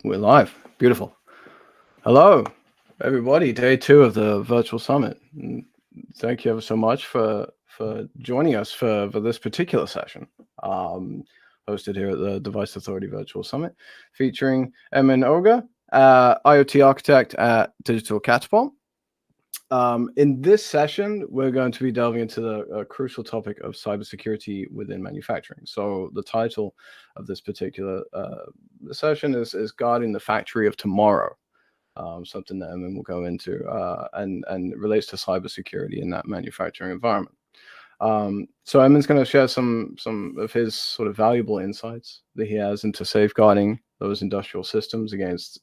We're live. Beautiful. Hello, everybody. Day two of the virtual summit. Thank you ever so much for joining us for this particular session, hosted here at the Device Authority Virtual Summit, featuring Emin Oga, IoT architect at Digital Catapult. In this session, we're going to be delving into the crucial topic of cybersecurity within manufacturing. So the title of this particular session is Guarding the Factory of Tomorrow, something that Emin will go into, and relates to cybersecurity in that manufacturing environment. So Emin's going to share some of his sort of valuable insights that he has into safeguarding those industrial systems against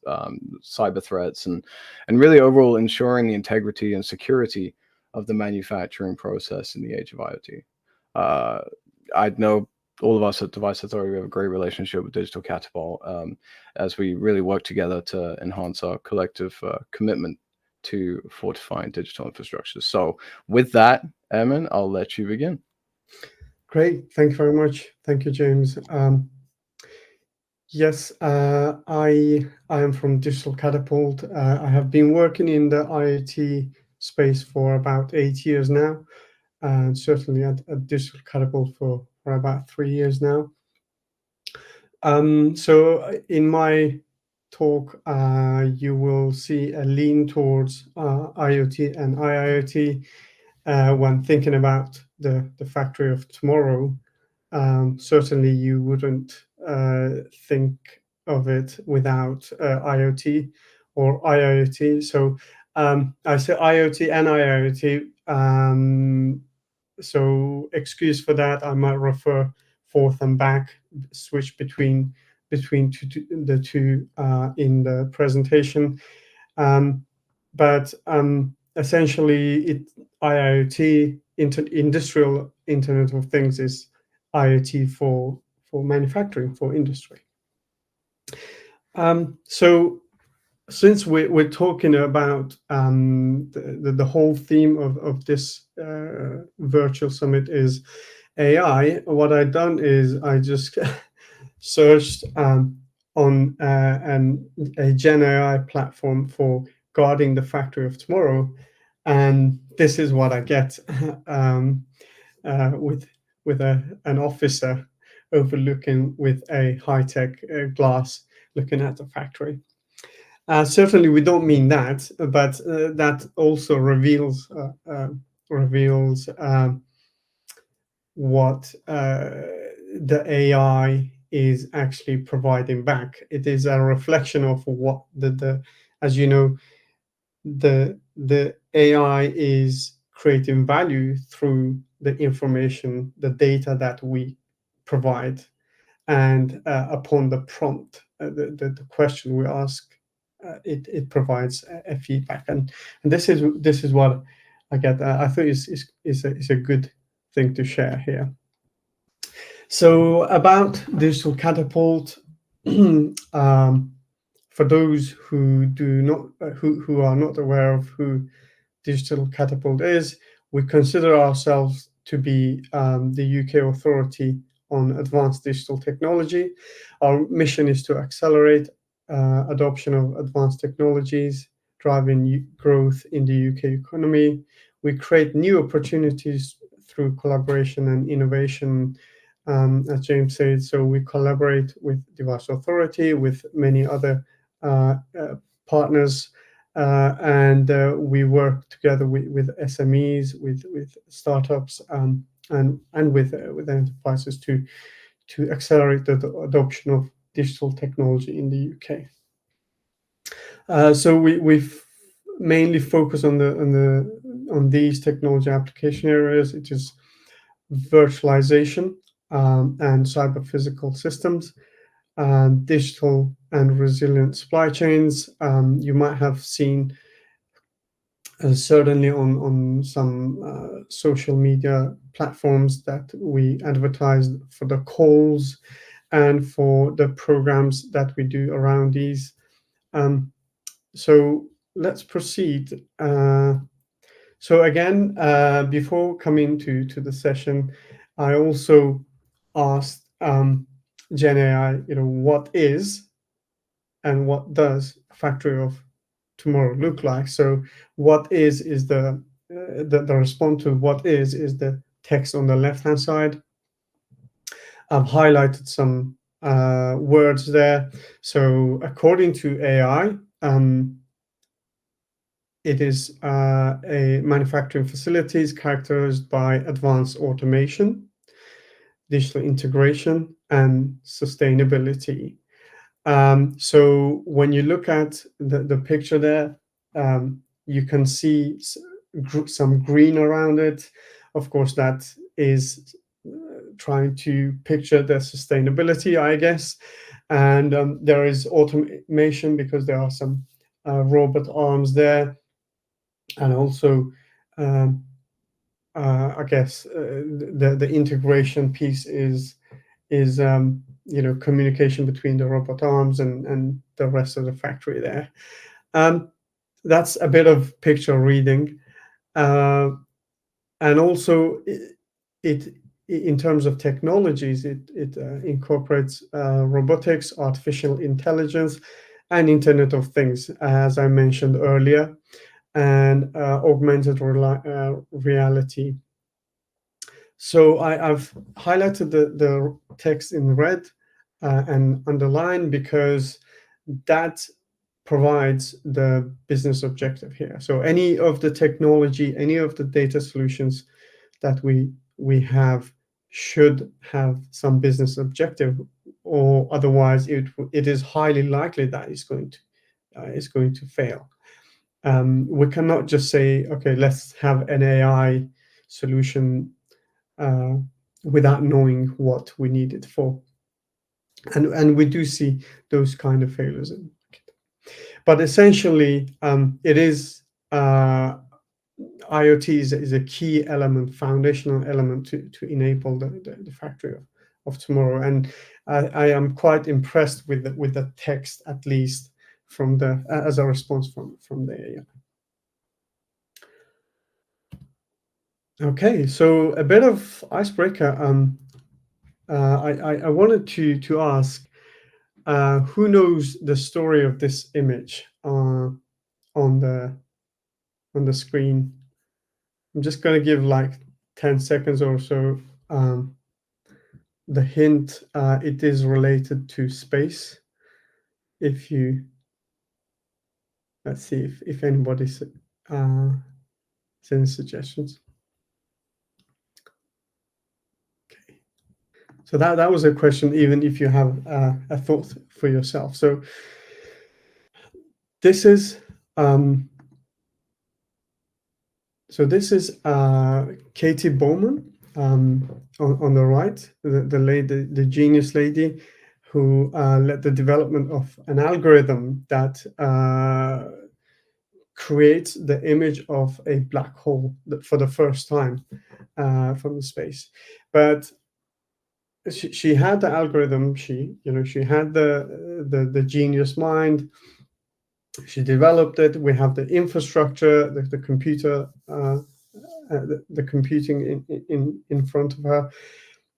cyber threats and really overall ensuring the integrity and security of the manufacturing process in the age of IoT. I know all of us at Device Authority, we have a great relationship with Digital Catapult as we really work together to enhance our collective commitment to fortifying digital infrastructure. So with that, Emin, I'll let you begin. Great. Thank you very much. Thank you, James. Yes, I am from Digital Catapult. I have been working in the IoT space for about 8 years now, and certainly at Digital Catapult for about 3 years now. So in my talk, you will see a lean towards IoT and IIoT when thinking about the factory of tomorrow. Certainly, you wouldn't think of it without IoT or IIoT. So I say IoT and IIoT. So excuse for that. I might refer forth and back, switch between the two in the presentation. But essentially, IIoT, industrial Internet of Things, is IoT for manufacturing, for industry. So since we're talking about the whole theme of this virtual summit is AI, what I've done is I just searched on a Gen AI platform for guarding the factory of tomorrow, and this is what I get with an officer overlooking with a high-tech glass looking at the factory. Certainly, we don't mean that, but that also reveals what the AI is actually providing back. It is a reflection of what as you know, the AI is creating value through the information, the data that we provide, and upon the prompt, the question we ask, it provides a feedback, and this is what I get. I think is a good thing to share here. So about Digital Catapult, for those who who are not aware of who Digital Catapult is, we consider ourselves to be the UK authority on advanced digital technology. Our mission is to accelerate adoption of advanced technologies, driving growth in the UK economy. We create new opportunities through collaboration and innovation, as James said. So we collaborate with Device Authority, with many other partners, and we work together with SMEs, with startups, and with enterprises to accelerate the adoption of digital technology in the UK. So we've mainly focus on these technology application areas. It is virtualization and cyber physical systems, digital and resilient supply chains. You might have seen certainly on some social media platforms that we advertise for the calls and for the programs that we do around these. So let's proceed. So again, before coming to the session, I also asked Gen AI, what is and what does a factory of tomorrow look like? So what is the response to what is the text on the left hand side. I've highlighted some words there. So according to AI, it is a manufacturing facilities characterized by advanced automation, digital integration, and sustainability. So when you look at the picture there, you can see some green around it. Of course, that is trying to picture the sustainability, I guess. And there is automation because there are some robot arms there, and also I guess the integration piece is communication between the robot arms and the rest of the factory there. That's a bit of picture reading, and also it in terms of technologies, it incorporates robotics, artificial intelligence, and Internet of Things, as I mentioned earlier, and augmented reality. So I've highlighted the text in red and underlined because that provides the business objective here. So any of the technology, any of the data solutions that we have should have some business objective, or otherwise it is highly likely that it's going to fail. We cannot just say, okay, let's have an AI solution without knowing what we need it for. And we do see those kind of failures. But essentially, it is IoT is a key element, foundational element to enable the factory of tomorrow. And I am quite impressed with the text, at least from the as a response from the AI. Okay, so a bit of icebreaker. I wanted to ask, who knows the story of this image on the screen? I'm just going to give like 10 seconds or so. The hint, it is related to space. If you, let's see if anybody's sending suggestions. Okay. So that was a question, even if you have a thought for yourself. So this is Katie Bowman on the right, the genius lady who led the development of an algorithm that creates the image of a black hole for the first time from the space. But she had the algorithm. She had the genius mind. She developed it. We have the infrastructure, the computer, the computing in front of her.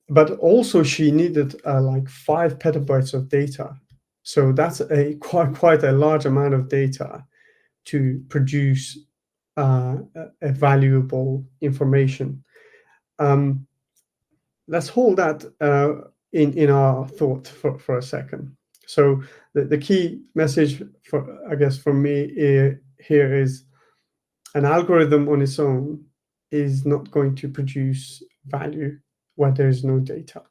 But also she needed like 5 petabytes of data. So that's quite a large amount of data to produce a valuable information. Let's hold that in our thought for a second. So the key message I guess for me here is an algorithm on its own is not going to produce value where there is no data.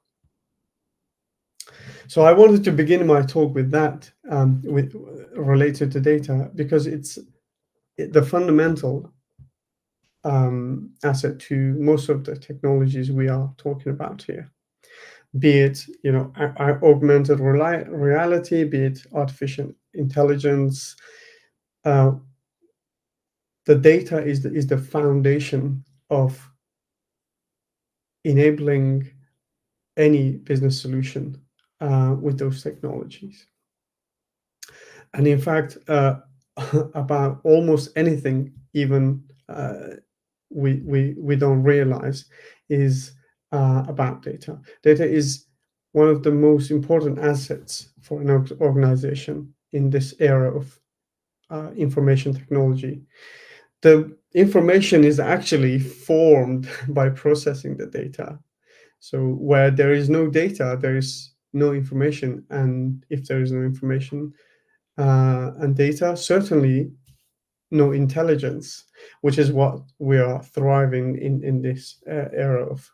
So I wanted to begin my talk with that, related to data, because it's the fundamental asset to most of the technologies we are talking about here. Be it augmented reality, be it artificial intelligence. The data is the foundation of enabling any business solution with those technologies. And in fact, about almost anything, even we don't realize, is about data. Data is one of the most important assets for an organization. in this era of information technology. The information is actually formed by processing the data. So where there is no data, there is no information, and if there is no information and data, certainly no intelligence, which is what we are thriving in this era of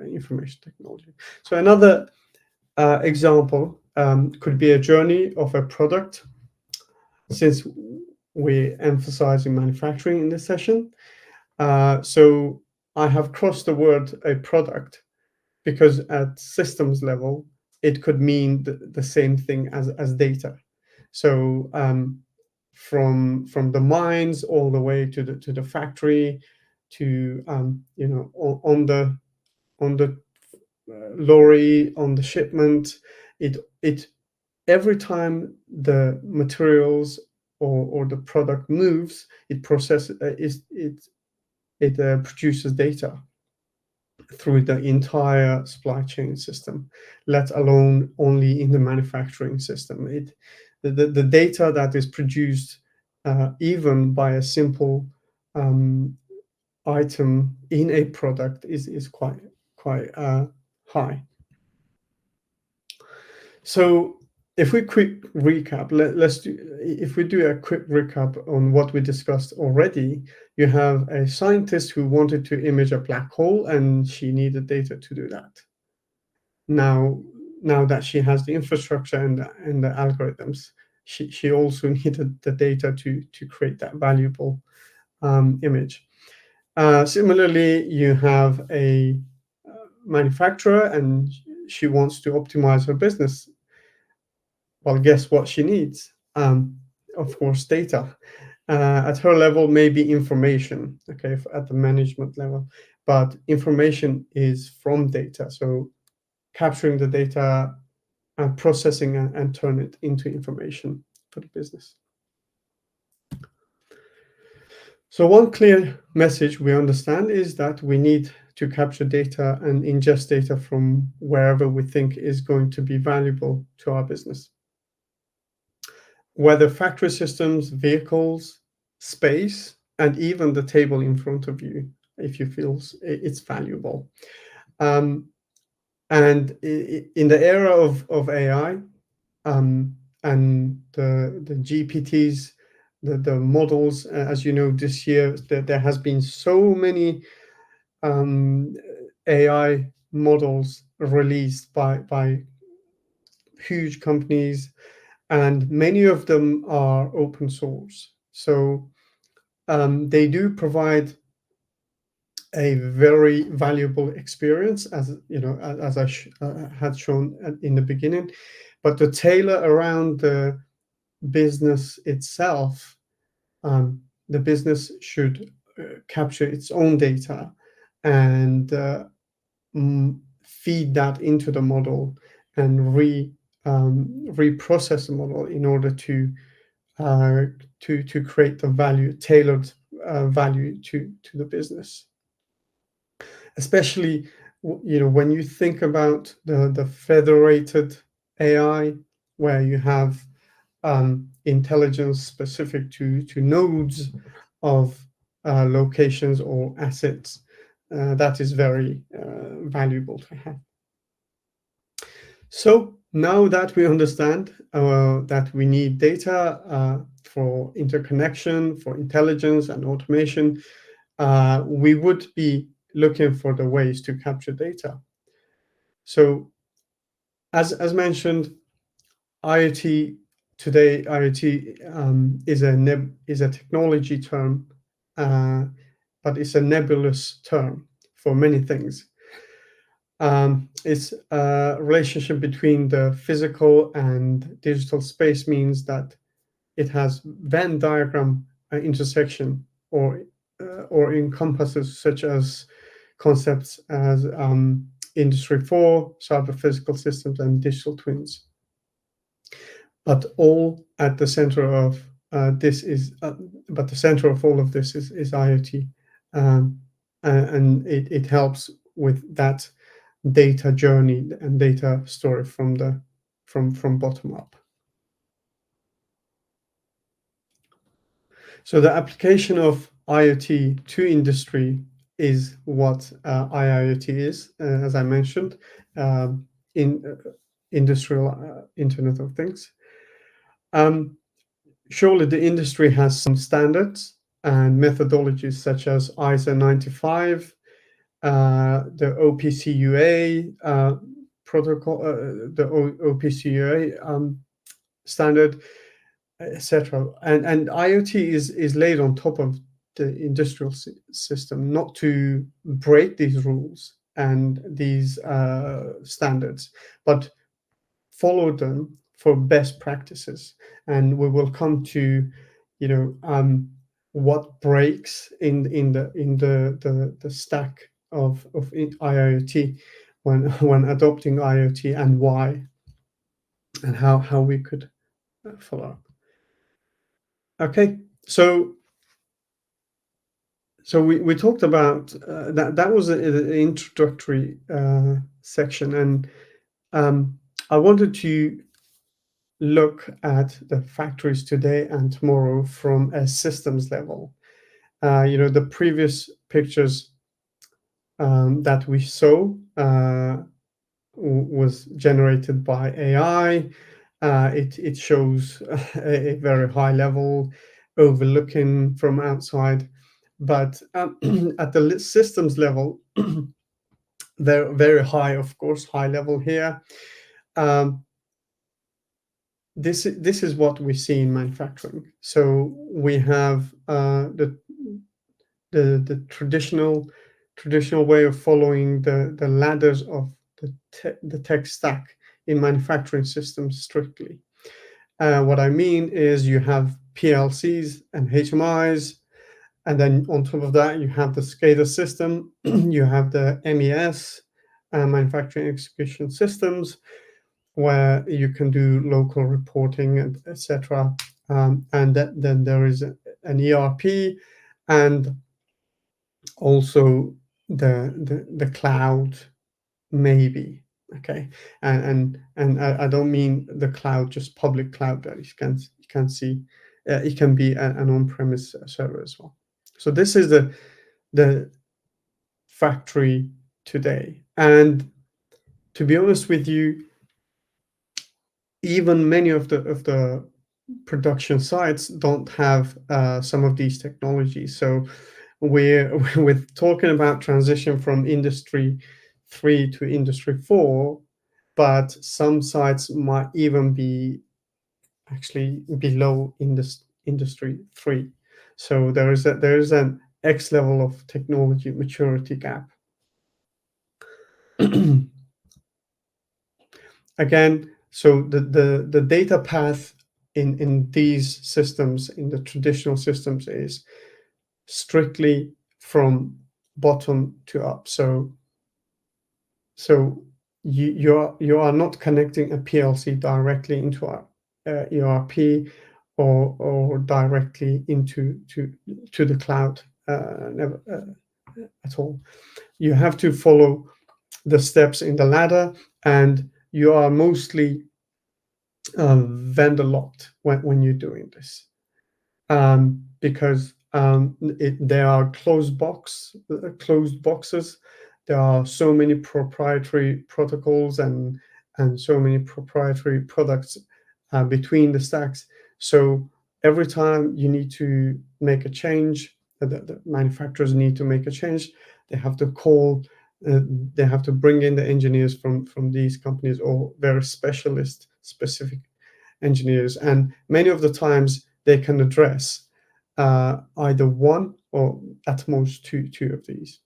information technology. So another example could be a journey of a product, since we're emphasizing manufacturing in this session. So I have crossed the word a product because at systems level, it could mean the same thing as data. So from the mines all the way to the factory, to on the lorry, on the shipment, it every time the materials or the product moves, it processes it produces data through the entire supply chain system, let alone only in the manufacturing system. The data that is produced even by a simple item in a product is quite high. So if we if we do a quick recap on what we discussed already, you have a scientist who wanted to image a black hole, and she needed data to do that. Now, now that she has the infrastructure and the algorithms, she also needed the data to create that valuable image. Similarly, you have a manufacturer, and she wants to optimize her business. Well, guess what she needs? Of course, data. At her level, maybe information, okay, at the management level, but information is from data. So capturing the data and processing and turn it into information for the business. So one clear message we understand is that we need to capture data and ingest data from wherever we think is going to be valuable to our business. Whether factory systems, vehicles, space, and even the table in front of you, if you feel it's valuable. And in the era of AI and the GPTs, the models, as you know, this year there has been so many AI models released by huge companies, and many of them are open source. So they do provide a very valuable experience, as you know, as I had shown in the beginning. But to tailor around the business itself, the business should capture its own data and feed that into the model and reprocess the model in order to create the value, tailored value to the business. Especially, when you think about the federated AI, where you have intelligence specific to nodes of locations or assets, that is very valuable to have. So now that we understand that we need data for interconnection, for intelligence and automation, we would be looking for the ways to capture data. So as mentioned, IoT today, IoT is a technology term, but it's a nebulous term for many things. It's a relationship between the physical and digital space, means that it has Venn diagram intersection or encompasses such as concepts as Industry 4, cyber physical systems, and digital twins. But all at the center of the center of all of this is IoT, and it helps with that data journey and data story from bottom up. So the application of IoT to industry is what IIoT is, as I mentioned, in industrial Internet of Things. Surely the industry has some standards and methodologies such as ISO 95, the OPC-UA protocol, the OPC-UA standard, etc. And IoT is laid on top of the industrial system, not to break these rules and these standards, but follow them for best practices. And we will come to, what breaks in the stack of IoT when adopting IoT, and why, and how we could follow up. Okay, so we talked about that was an introductory section, and I wanted to look at the factories today and tomorrow from a systems level. The previous pictures that we saw was generated by AI. It shows a very high level, overlooking from outside, but at the systems level, they're very high, of course, high level here. This is what we see in manufacturing. So we have the traditional way of following the ladders of the tech stack in manufacturing systems strictly. What I mean is you have PLCs and HMIs, and then on top of that you have the SCADA system, you have the MES, manufacturing execution systems, where you can do local reporting and etc. And then there is an ERP, and also the cloud, maybe. Okay, and I don't mean the cloud, just public cloud that you can see. It can be an on-premise server as well. So this is the factory today, and to be honest with you, even many of the production sites don't have some of these technologies. So we're talking about transition from industry 3 to industry 4, but some sites might even be actually below industry 3. So there is an X level of technology maturity gap. Again, so the data path in these systems, in the traditional systems, is strictly from bottom to up. So you are not connecting a PLC directly into our ERP or directly into the cloud, never at all. You have to follow the steps in the ladder, and you are mostly vendor locked when you're doing this, because there are closed boxes. There are so many proprietary protocols and so many proprietary products between the stacks. So every time you need to make a change, the manufacturers need to make a change, they have to call, they have to bring in the engineers from these companies, or very specific engineers, and many of the times they can address either one or at most two of these.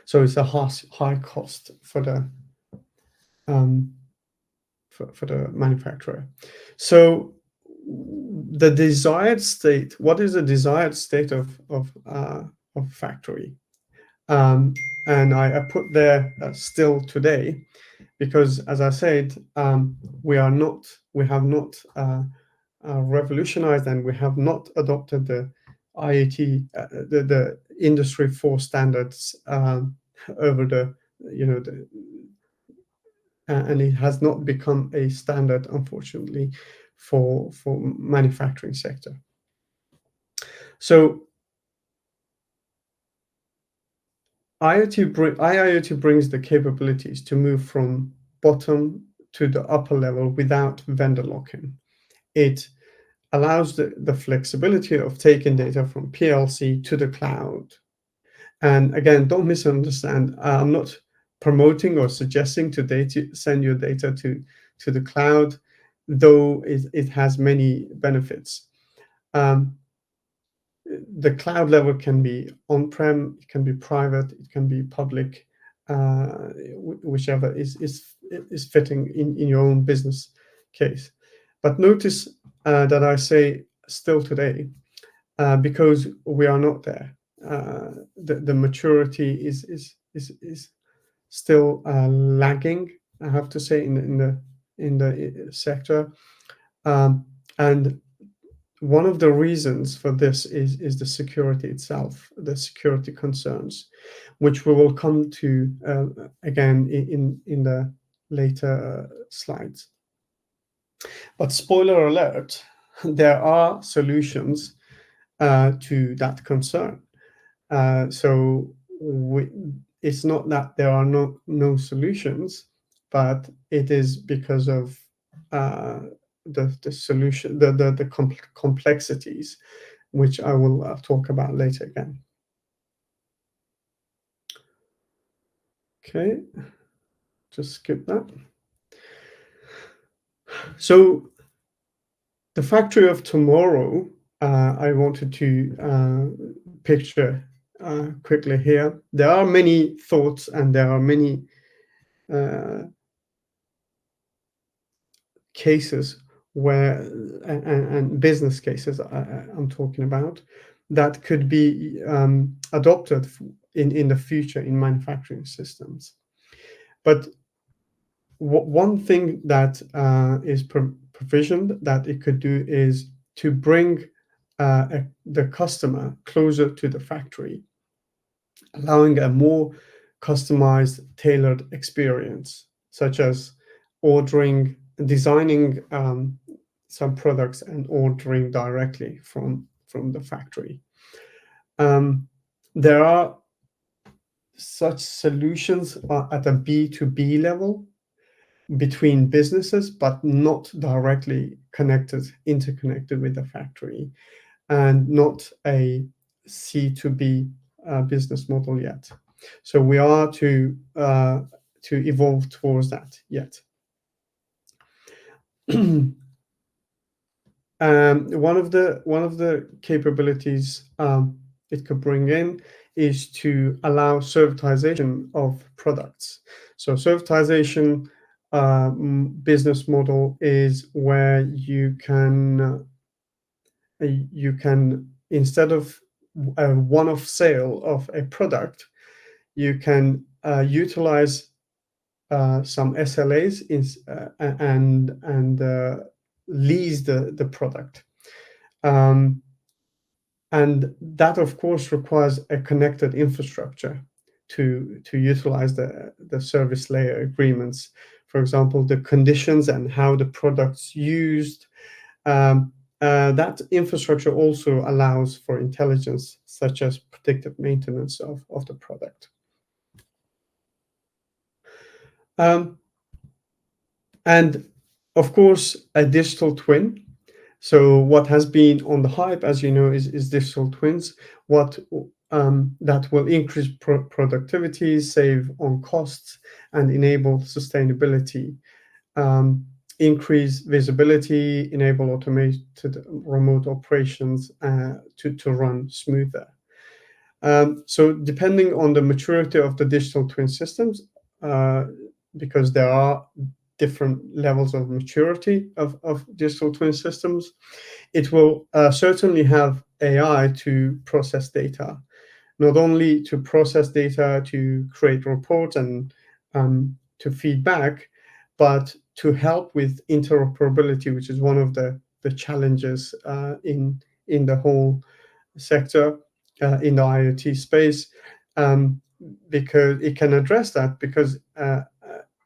So it's a high cost for the manufacturer. So the desired state, what is the desired state of factory? And I put there still today, because as I said, we have not revolutionized, and we have not adopted the IoT, the industry 4 standards over and it has not become a standard, unfortunately, for manufacturing sector. So IIoT brings the capabilities to move from bottom to the upper level without vendor lock-in. It allows the flexibility of taking data from PLC to the cloud. And again, don't misunderstand. I'm not promoting or suggesting to send your data to the cloud, though it has many benefits. Um, the cloud level can be on-prem, it can be private, it can be public, whichever is fitting in your own business case. But notice that I say still today, because we are not there. The maturity is still lagging, I have to say, in the sector, and one of the reasons for this is the security itself, the security concerns, which we will come to again in the later slides. But spoiler alert, there are solutions to that concern. So it's not that there are no solutions, but it is because of the solution, the complexities, which I will talk about later again. Okay, just skip that. So the factory of tomorrow, I wanted to picture quickly here. There are many thoughts and there are many cases where and business cases I'm talking about that could be adopted in the future in manufacturing systems. But one thing that is provisioned that it could do is to bring the customer closer to the factory, allowing a more customized, tailored experience, such as designing some products and ordering directly from the factory. There are such solutions at a B2B level between businesses, but not directly interconnected with the factory, and not a C2B business model yet. So we are to evolve towards that yet. One of the capabilities it could bring in is to allow servitization of products. So servitization business model is where you can instead of a one-off sale of a product, you can utilize some SLAs and lease the product. And that, of course, requires a connected infrastructure to utilize the service layer agreements. For example, the conditions and how the product's used. That infrastructure also allows for intelligence, such as predictive maintenance of the product. And of course, a digital twin. So what has been on the hype, as you know, is digital twins. That will increase productivity, save on costs, and enable sustainability. Increase visibility, enable automated remote operations to run smoother. So depending on the maturity of the digital twin systems, because there are different levels of maturity of digital twin systems, it will certainly have AI to process data, not only to process data to create reports and to feedback, but to help with interoperability, which is one of the challenges in the whole sector in the IoT space, because it can address that, because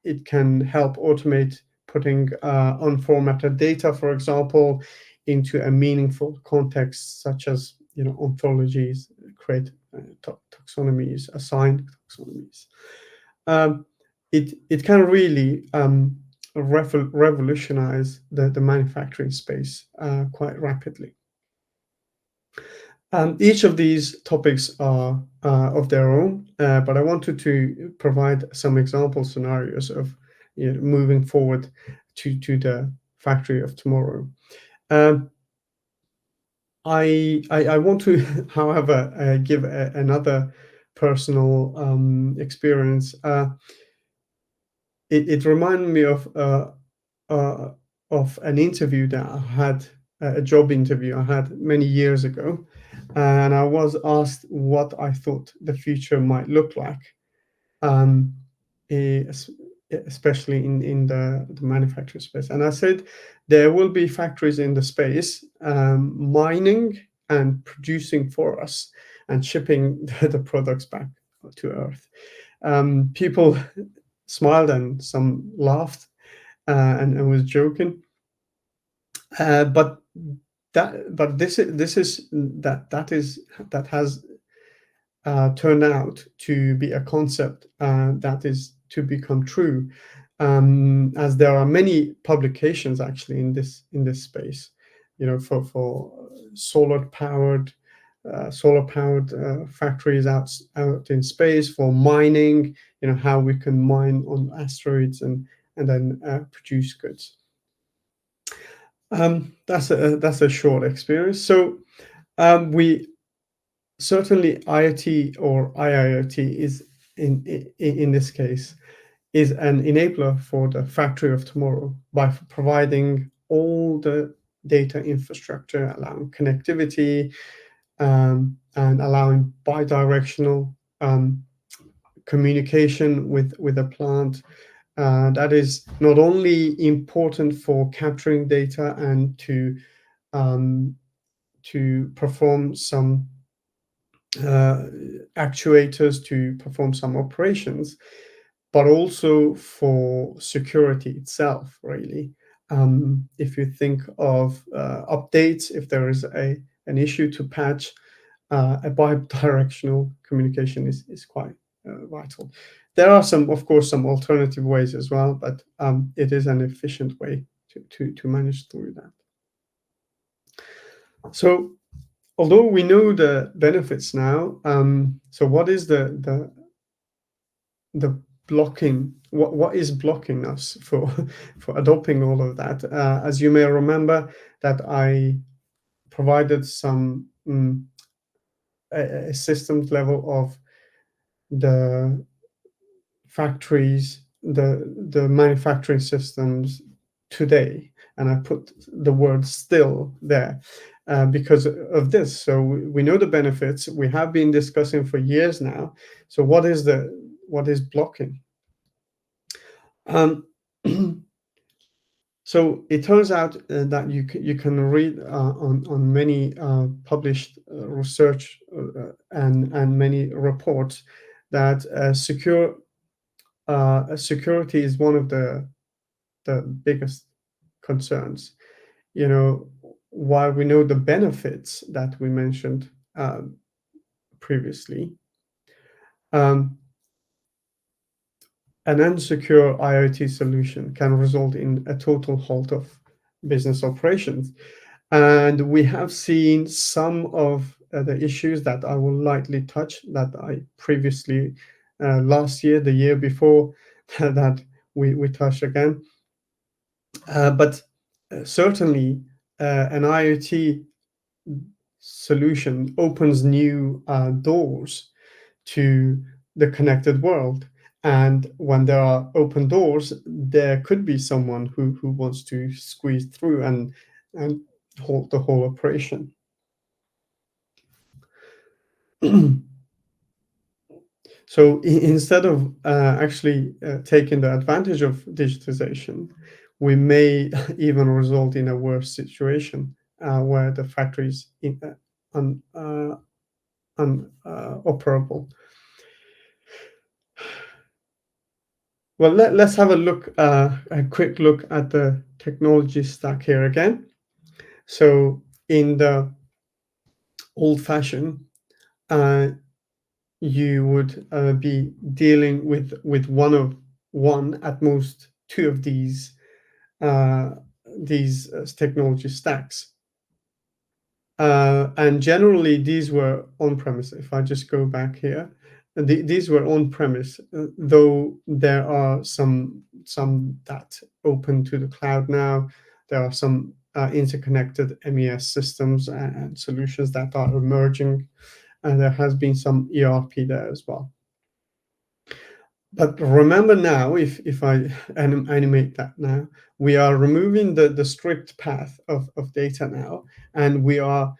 it can help automate putting unformatted data, for example, into a meaningful context, such as ontologies, create taxonomies, assign taxonomies. It can really revolutionize the manufacturing space quite rapidly. Each of these topics are of their own, but I wanted to provide some example scenarios of moving forward to the factory of tomorrow. I want to, however, give another personal experience. It reminded me of an interview that I had, a job interview I had many years ago, and I was asked what I thought the future might look like, um, especially in the manufacturing space. And I said there will be factories in the space mining and producing for us and shipping the products back to Earth. People smiled and some laughed and was joking. But that has turned out to be a concept that is to become true, as there are many publications actually in this space, for solar powered factories out in space for mining, how we can mine on asteroids and then produce goods. That's a short experience. So we certainly IoT or IIoT is in this case is an enabler for the factory of tomorrow by providing all the data infrastructure, allowing connectivity, and allowing bidirectional communication with a plant. That is not only important for capturing data and to perform some actuators to perform some operations, but also for security itself, really. If you think of updates, if there is an issue to patch, a bidirectional communication is quite vital. There are of course, some alternative ways as well, but it is an efficient way to manage through that. So, although we know the benefits now, so what is the blocking? What is blocking us for adopting all of that? As you may remember, that I provided some a systems level of the factories, the manufacturing systems today, and I put the word still there because of this. So we know the benefits. We have been discussing for years now. So what is blocking? So it turns out that you can read on many published research and many reports that security is one of the biggest concerns. While we know the benefits that we mentioned previously, an unsecure IoT solution can result in a total halt of business operations. And we have seen some of the issues that I will lightly touch that I previously, last year, the year before, that we touched again. But certainly, an IoT solution opens new doors to the connected world. And when there are open doors, there could be someone who wants to squeeze through and halt the whole operation. So instead of actually taking the advantage of digitization, we may even result in a worse situation where the factory is unoperable. Well, let's have a quick look at the technology stack here again. So in the old-fashioned, uh, you would be dealing with one at most two of uh, these technology stacks. And generally, these were on-premise. If I just go back here, these were on-premise, though there are some that open to the cloud now. There are some interconnected MES systems and solutions that are emerging, and there has been some ERP there as well. But remember now, if I animate that now, we are removing the strict path of data now, and we are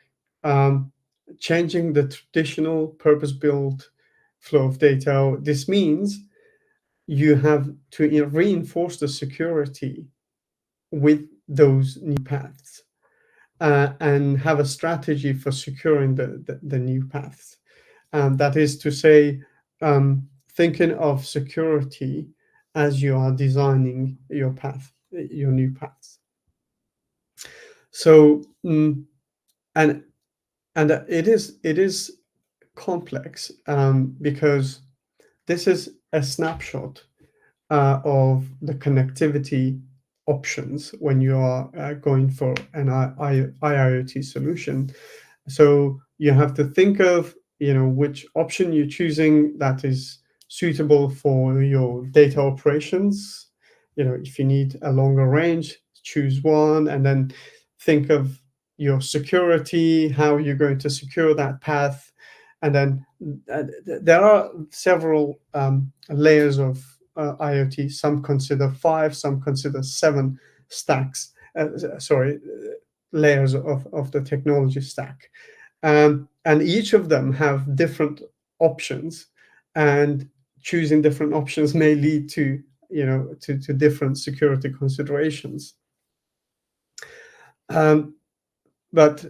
changing the traditional purpose-built flow of data. This means you have to reinforce the security with those new paths, and have a strategy for securing the new paths. That is to say, thinking of security as you are designing your path, your new paths. So, and it is complex, because this is a snapshot of the connectivity options when you are going for an IIoT solution. So you have to think of, which option you're choosing that is suitable for your data operations. If you need a longer range, choose one, and then think of your security, how you're going to secure that path. And then there are several layers of IoT. Some consider 5, some consider 7 stacks. Layers of the technology stack, and each of them have different options, and choosing different options may lead to to different security considerations. But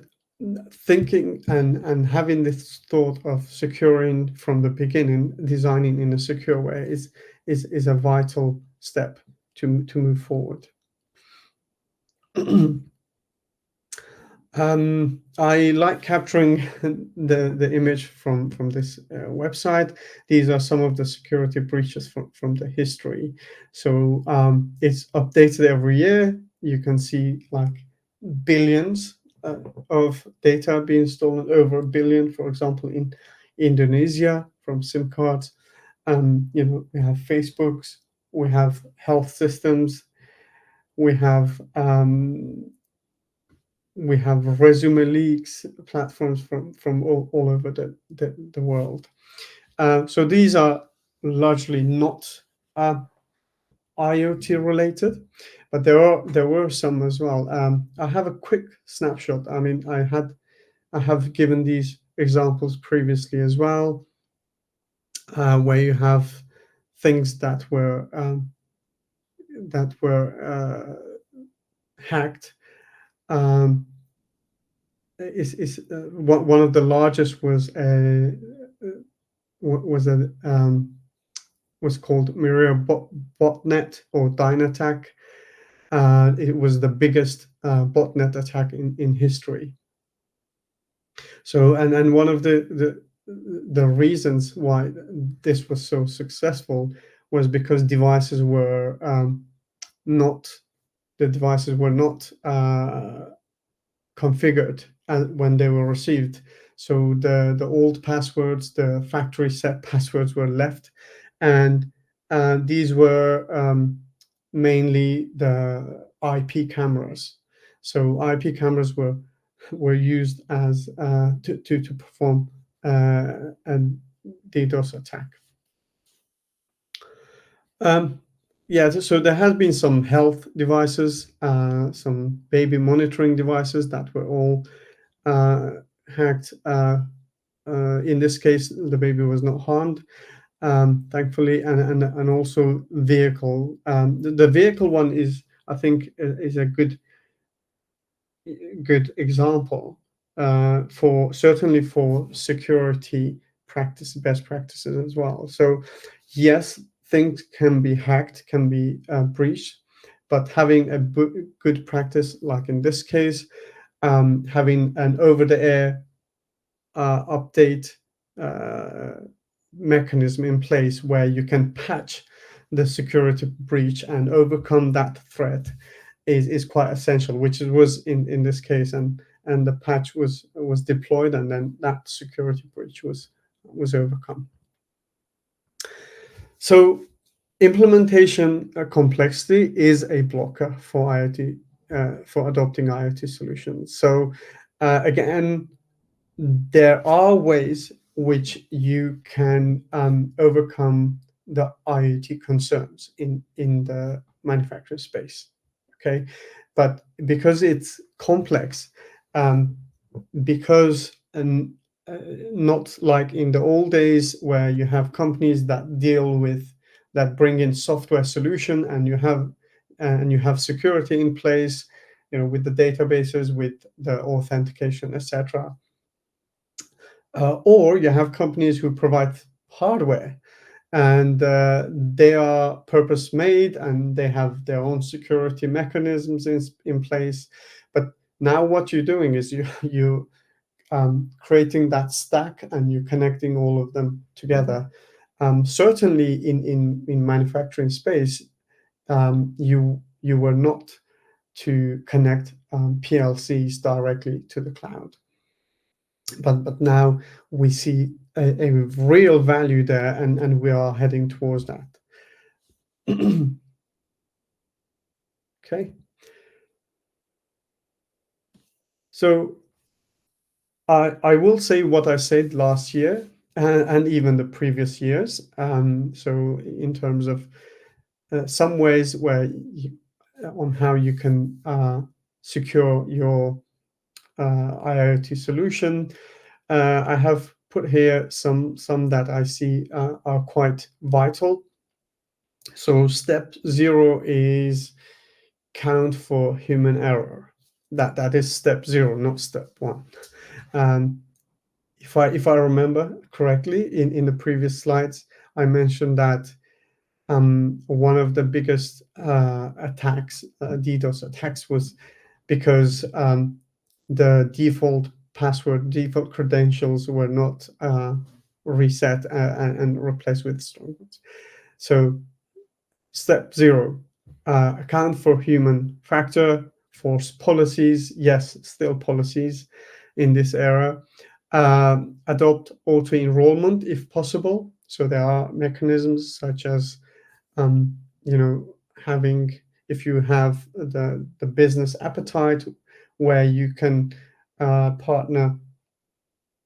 thinking and having this thought of securing from the beginning, designing in a secure way is a vital step to move forward. I like capturing the image from this website. These are some of the security breaches from the history. So it's updated every year. You can see like billions of data being stolen, over 1 billion, for example, in Indonesia from SIM cards. We have Facebooks, we have health systems, we have resume leaks platforms from all over the world. So these are largely not IoT related, but there were some as well. I have a quick snapshot. I mean, I have given these examples previously as well, where you have things that were hacked. One of the largest was was called Miria botnet or Dynattack. It was the biggest botnet attack in history. So, and one of the reasons why this was so successful was because devices were not configured when they were received. So the old passwords, the factory set passwords were left, and these were mainly the IP cameras. So IP cameras were used as to perform a DDoS attack. Yeah, so there has been some health devices, some baby monitoring devices that were all hacked. In this case, the baby was not harmed, thankfully, and also vehicle. The vehicle one is, I think, is a good example for certainly for security best practices as well. So yes, things can be hacked, can be breached, but having a good practice, like in this case, having an over-the-air update mechanism in place where you can patch the security breach and overcome that threat is quite essential, which it was in this case, and the patch was deployed, and then that security breach was overcome. So implementation complexity is a blocker for IoT, for adopting IoT solutions. So again, there are ways which you can overcome the IoT concerns in the manufacturing space. Okay, but because it's complex, because not like in the old days where you have companies that bring in software solution, and you have security in place, with the databases, with the authentication, etc. Or you have companies who provide hardware, and they are purpose made, and they have their own security mechanisms in place. But now what you're doing is you creating that stack, and you're connecting all of them together. Certainly in manufacturing space, you were not to connect PLCs directly to the cloud. But now we see a real value there, and we are heading towards that. Okay. So I will say what I said last year, and even the previous years. So in terms of some ways on how you can secure your IoT solution, I have put here some that I see are quite vital. So step 0 is count for human error. That is step 0, not step 1. If I remember correctly, in the previous slides, I mentioned that one of the biggest attacks, DDoS attacks, was because the default password, default credentials were not reset and replaced with strong ones. So step 0, account for human factor, force policies, yes, still policies in this era. Adopt auto-enrollment if possible. So there are mechanisms such as, having, if you have the business appetite, where you can partner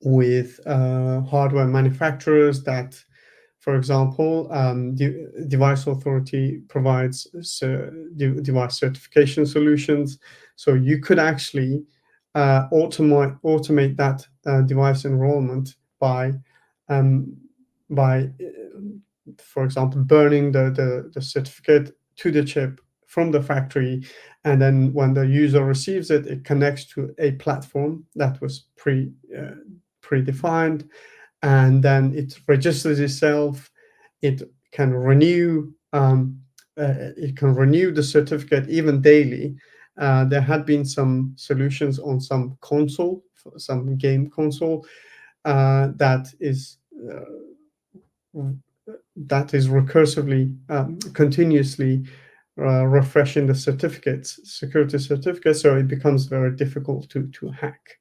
with hardware manufacturers that, for example, Device Authority provides device certification solutions. So you could actually automate that device enrollment by, for example, burning the certificate to the chip from the factory, and then when the user receives it, it connects to a platform that was predefined, and then it registers itself. It can renew the certificate even daily. There had been some solutions on some console, some game console, that is recursively, continuously refreshing the security certificates, so it becomes very difficult to hack,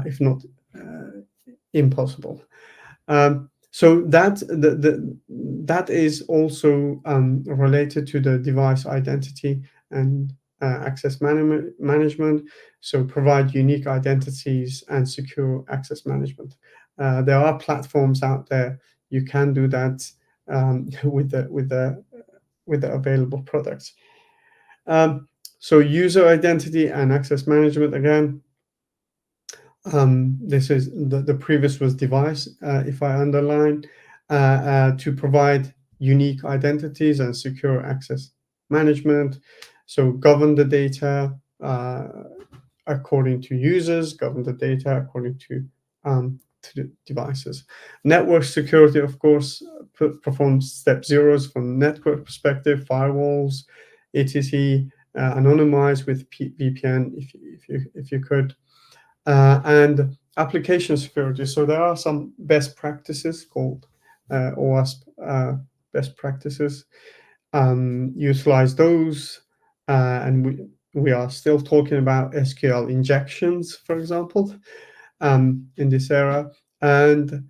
if not impossible. So that is also related to the device identity and access management. So provide unique identities and secure access management. There are platforms out there you can do that with the available products. So user identity and access management again. This is the previous was device. If I underline, to provide unique identities and secure access management. So govern the data according to users, govern the data according to the devices. Network security, of course, performs step 0s from network perspective, firewalls, etc. Anonymize with VPN if you could. and application security. So there are some best practices called OWASP best practices. Utilize those, and we are still talking about SQL injections, for example, in this era, and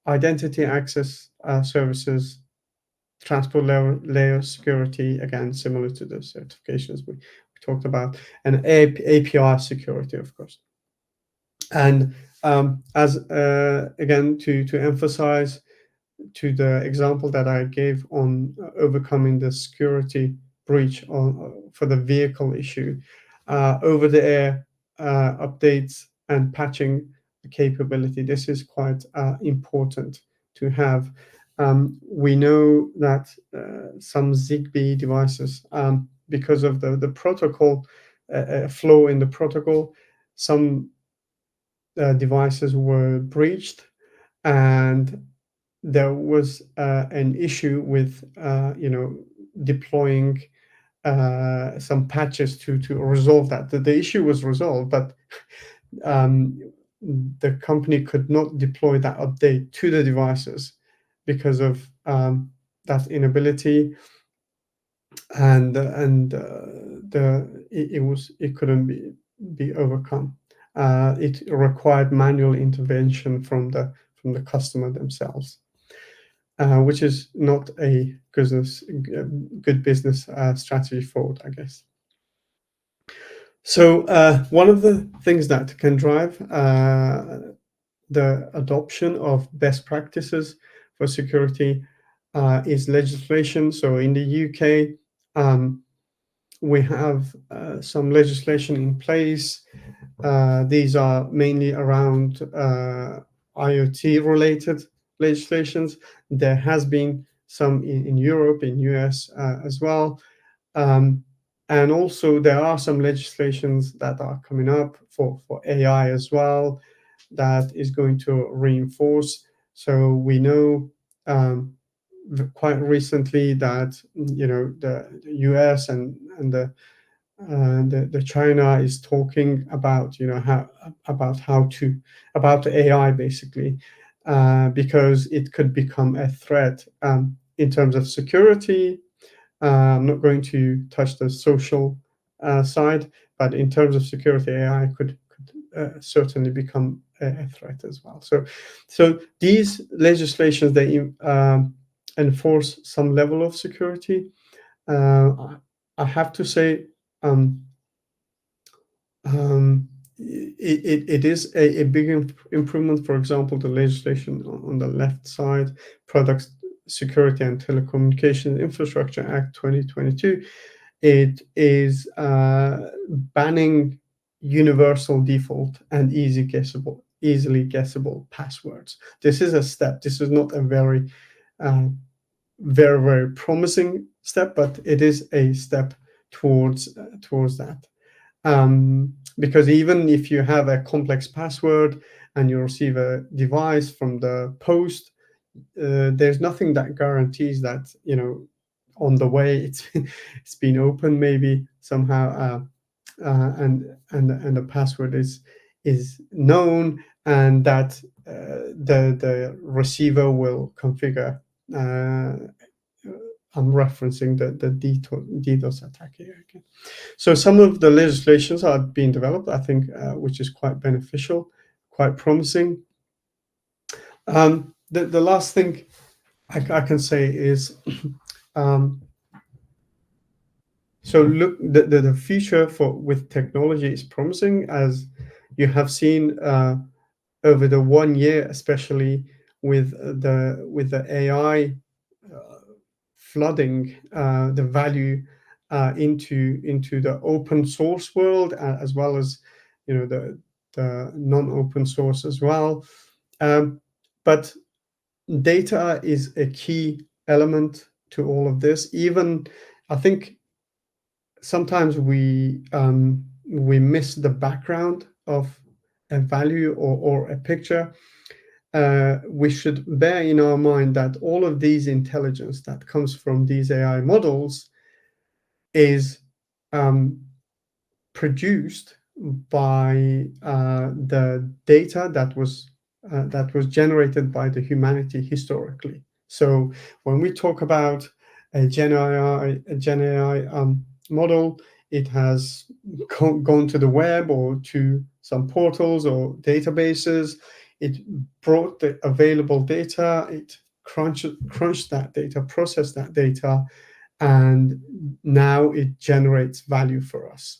identity access services, transport layer security, again, similar to the certifications we talked about, and API security, of course. And as again, to emphasize to the example that I gave on overcoming the security breach for the vehicle issue, over-the-air updates and patching capability. This is quite important to have. We know that some Zigbee devices, because of the protocol flaw in the protocol, some devices were breached, and there was an issue with deploying some patches to resolve that. The issue was resolved, but the company could not deploy that update to the devices because of that inability, and it couldn't be overcome. It required manual intervention from the customer themselves, which is not a good business strategy forward, I guess. So one of the things that can drive the adoption of best practices for security is legislation. So in the UK, we have some legislation in place. These are mainly around IoT-related legislations. There has been some in Europe, in US as well. And also there are some legislations that are coming up for AI as well that is going to reinforce. So we know quite recently that the US and the China is talking about about AI basically, because it could become a threat in terms of security. I'm not going to touch the social side, but in terms of security, AI could certainly become a threat as well. So these legislations, they enforce some level of security. I have to say, it is a big improvement. For example, the legislation on the left side, Products Security and Telecommunications Infrastructure Act 2022, it is banning universal default and easily guessable passwords. This is a step. This is not a very very promising step, but it is a step towards that. Because even if you have a complex password and you receive a device from the post, there's nothing that guarantees that on the way it's been opened maybe somehow, and the password is known, and that the receiver will configure. I'm referencing the DDoS attack here again. So some of the legislations are being developed, I think, which is quite beneficial, quite promising. The last thing I can say is, so look, the future with technology is promising, as you have seen over the 1 year, especially with the AI flooding the value into the open source world, as well as the non-open source as well. But data is a key element to all of this. Even I think sometimes we miss the background of a value or a picture. We should bear in our mind that all of these intelligence that comes from these AI models is produced by the data that was generated by the humanity historically. So when we talk about a Gen AI model, it has gone to the web or to some portals or databases. It brought the available data. It crunched that data, processed that data, and now it generates value for us.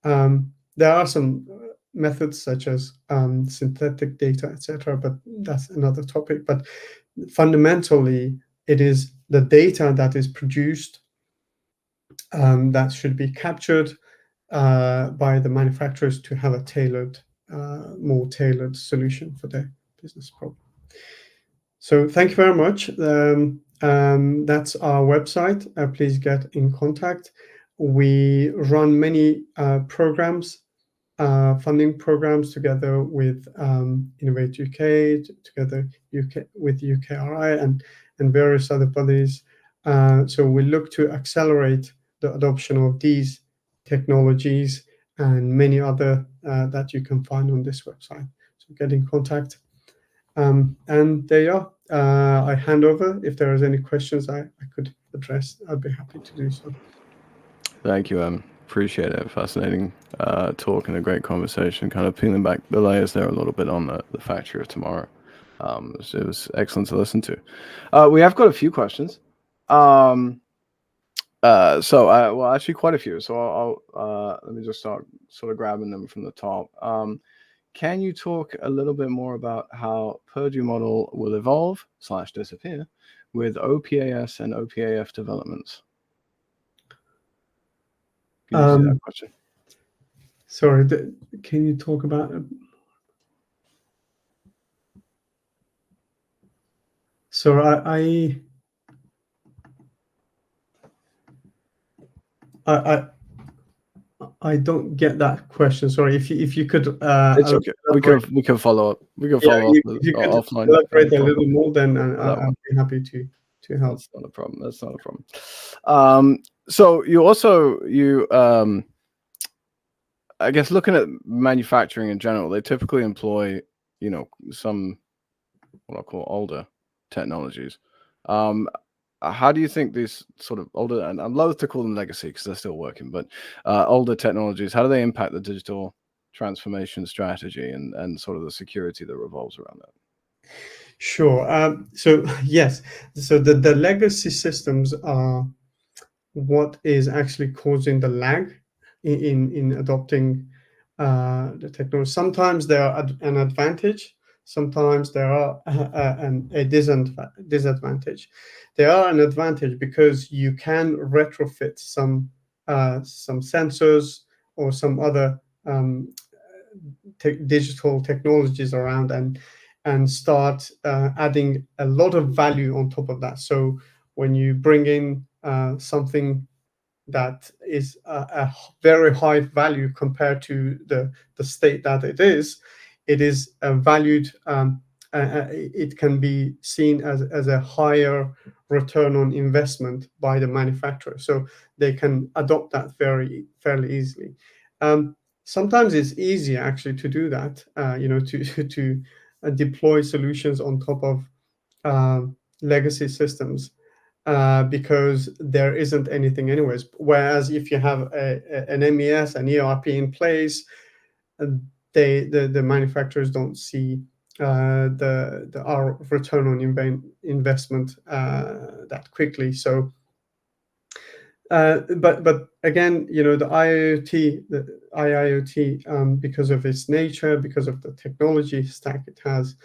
There are some methods such as synthetic data, etc., but that's another topic. But fundamentally, it is the data that is produced that should be captured by the manufacturers to have a more tailored solution for their business problem. So thank you very much. That's our website. Please get in contact. We run many programs, funding programs together with Innovate UK, together with UKRI and various other bodies. So we look to accelerate the adoption of these technologies and many other that you can find on this website. So get in contact. And there you are. I hand over. If there is any questions I could address, I'd be happy to do so. Thank you, appreciate it. Fascinating talk and a great conversation. Kind of peeling back the layers there a little bit on the factory of tomorrow. It was excellent to listen to. We have got a few questions. Well, actually quite a few. So I'll let me just start sort of grabbing them from the top. Can you talk a little bit more about how Purdue model will evolve / disappear with OPAS and OPAF developments? Can you see that question? Sorry, can you talk about? So I don't get that question. Sorry, if you could. It's okay. We can follow up. We can follow up if you could offline. Elaborate a little more, then I'll be happy to help. That's not a problem. That's not a problem. So you I guess looking at manufacturing in general, they typically employ some what I call older technologies. How do you think these sort of older, and I'm loath to call them legacy because they're still working, but older technologies, how do they impact the digital transformation strategy and sort of the security that revolves around that? Sure. So yes, so the legacy systems are what is actually causing the lag in adopting the technology. Sometimes they are an advantage. Sometimes they are a disadvantage. They are an advantage because you can retrofit some sensors or some other digital technologies around and start adding a lot of value on top of that. So when you bring in something that is a very high value compared to the state that it is valued. It can be seen as a higher return on investment by the manufacturer, so they can adopt that fairly easily. Sometimes it's easier actually to do that, to deploy solutions on top of legacy systems. Because there isn't anything anyways. Whereas if you have an MES, an ERP in place, the manufacturers don't see our return on investment that quickly. So, but again, the IIoT, because of its nature, because of the technology stack it has,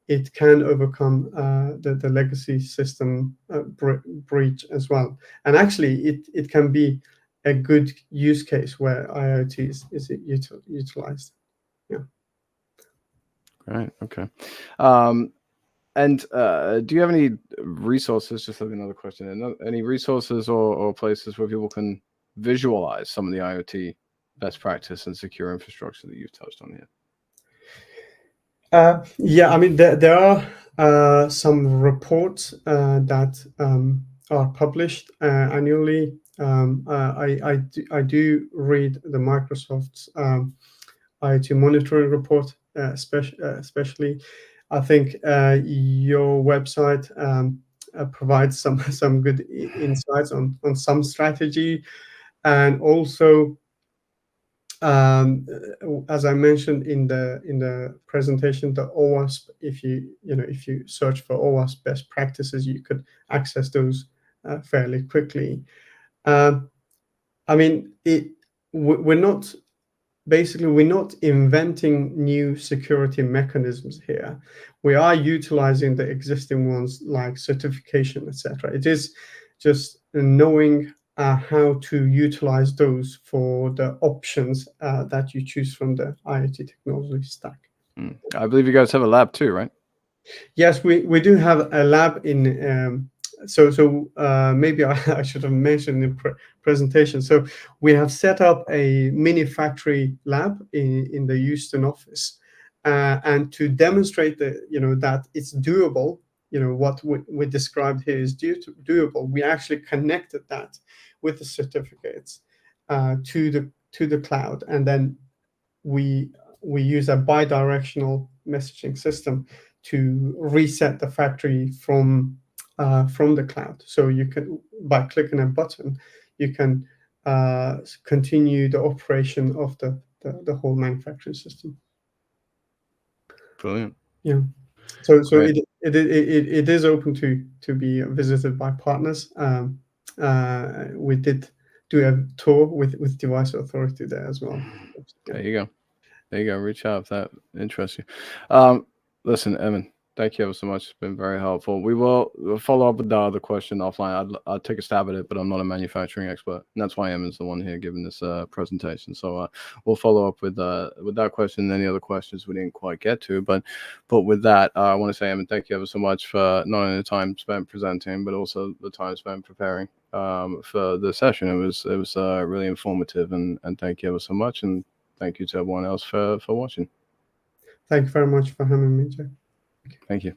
it can overcome the legacy system breach as well. And actually, it can be a good use case where IoT is utilized. Yeah. Right. Okay. And do you have any resources? Just like another question. Any resources or places where people can visualize some of the IoT best practice and secure infrastructure that you've touched on here? Yeah, I mean, there are some reports that are published annually. I do read the Microsoft's IoT monitoring report, especially. I think your website provides some good insights on some strategy, and also, as I mentioned in the presentation, the OWASP. If you search for OWASP best practices, you could access those fairly quickly. Um, I mean, we're not basically we're not inventing new security mechanisms here. We are utilizing the existing ones like certification, etc. It is just knowing how to utilize those for the options that you choose from the IoT technology stack. I believe you guys have a lab too, right? Yes, we do have a lab in. Maybe I should have mentioned in the presentation. So we have set up a mini factory lab in the Houston office, and to demonstrate that it's doable. What we described here is doable. We actually connected that with the certificates to the cloud, and then we use a bidirectional messaging system to reset the factory from the cloud. So you can, by clicking a button, you can continue the operation of the whole manufacturing system. Brilliant. Yeah. So Great. it is open to be visited by partners. We did do a tour with Device Authority there as well. Yeah. There you go. There you go. Reach out if that interests you. Listen, Evan, thank you ever so much. It's been very helpful. We'll follow up with the other question offline. I'll take a stab at it, but I'm not a manufacturing expert, and that's why Evan's the one here giving this presentation. So we'll follow up with that question and any other questions we didn't quite get to. But with that, I want to say, Evan, thank you ever so much for not only the time spent presenting, but also the time spent preparing for the session. It was really informative, and thank you ever so much. And thank you to everyone else for watching. Thank you very much for having me, Jack. Thank you.